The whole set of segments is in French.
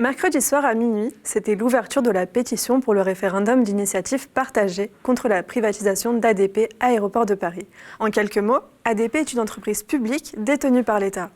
Mercredi soir à minuit, c'était l'ouverture de la pétition pour le référendum d'initiative partagée contre la privatisation d'ADP Aéroports de Paris. En quelques mots, ADP est une entreprise publique détenue par l'État.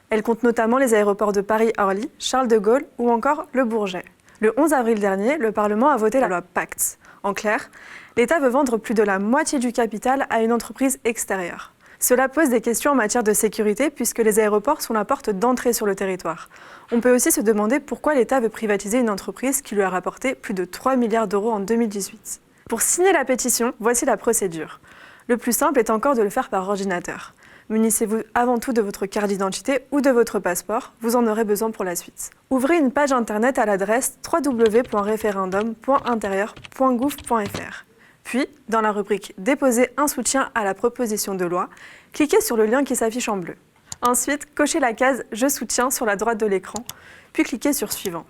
Elle compte notamment les aéroports de Paris-Orly, Charles de Gaulle ou encore le Bourget. Le 11 avril dernier, le Parlement a voté la loi Pacte. En clair, l'État veut vendre plus de la moitié du capital à une entreprise extérieure. Cela pose des questions en matière de sécurité puisque les aéroports sont la porte d'entrée sur le territoire. On peut aussi se demander pourquoi l'État veut privatiser une entreprise qui lui a rapporté plus de 3 milliards d'euros en 2018. Pour signer la pétition, voici la procédure. Le plus simple est encore de le faire par ordinateur. Munissez-vous avant tout de votre carte d'identité ou de votre passeport, vous en aurez besoin pour la suite. Ouvrez une page internet à l'adresse www.referendum.intérieur.gouv.fr. Puis, dans la rubrique « Déposer un soutien à la proposition de loi », cliquez sur le lien qui s'affiche en bleu. Ensuite, cochez la case « Je soutiens » sur la droite de l'écran, puis cliquez sur « Suivant ».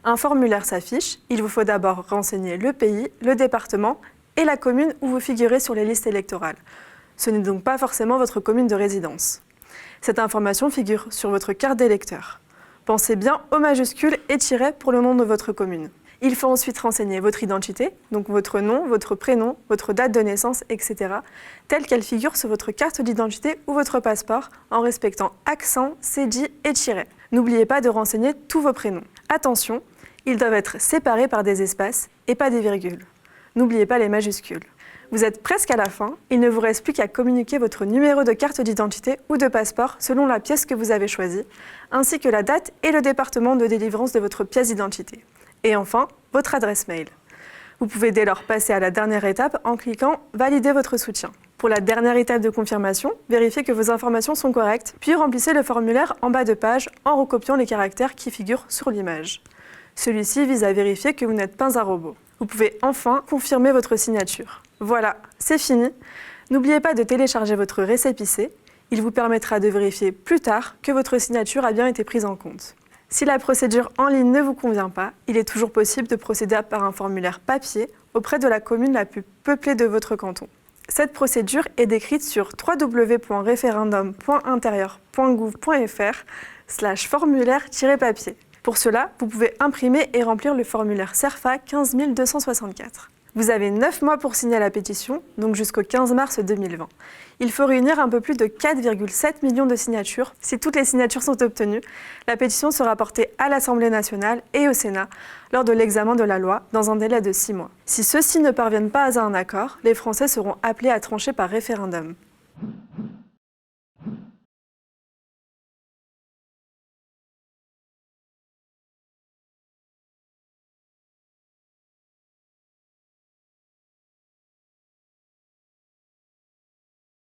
Un formulaire s'affiche. Il vous faut d'abord renseigner le pays, le département et la commune où vous figurez sur les listes électorales. Ce n'est donc pas forcément votre commune de résidence. Cette information figure sur votre carte d'électeur. Pensez bien aux majuscules et tirets pour le nom de votre commune. Il faut ensuite renseigner votre identité, donc votre nom, votre prénom, votre date de naissance, etc., telle qu'elle figure sur votre carte d'identité ou votre passeport, en respectant accent, cédille et tiret. N'oubliez pas de renseigner tous vos prénoms. Attention, ils doivent être séparés par des espaces et pas des virgules. N'oubliez pas les majuscules. Vous êtes presque à la fin, il ne vous reste plus qu'à communiquer votre numéro de carte d'identité ou de passeport selon la pièce que vous avez choisie, ainsi que la date et le département de délivrance de votre pièce d'identité. Et enfin, votre adresse mail. Vous pouvez dès lors passer à la dernière étape en cliquant « Valider votre soutien ». Pour la dernière étape de confirmation, vérifiez que vos informations sont correctes, puis remplissez le formulaire en bas de page en recopiant les caractères qui figurent sur l'image. Celui-ci vise à vérifier que vous n'êtes pas un robot. Vous pouvez enfin confirmer votre signature. Voilà, c'est fini. N'oubliez pas de télécharger votre récépissé. Il vous permettra de vérifier plus tard que votre signature a bien été prise en compte. Si la procédure en ligne ne vous convient pas, il est toujours possible de procéder par un formulaire papier auprès de la commune la plus peuplée de votre canton. Cette procédure est décrite sur www.referendum.intérieur.gouv.fr/formulaire-papier. Pour cela, vous pouvez imprimer et remplir le formulaire CERFA 15264. Vous avez 9 mois pour signer la pétition, donc jusqu'au 15 mars 2020. Il faut réunir un peu plus de 4,7 millions de signatures. Si toutes les signatures sont obtenues, la pétition sera portée à l'Assemblée nationale et au Sénat lors de l'examen de la loi dans un délai de 6 mois. Si ceux-ci ne parviennent pas à un accord, les Français seront appelés à trancher par référendum.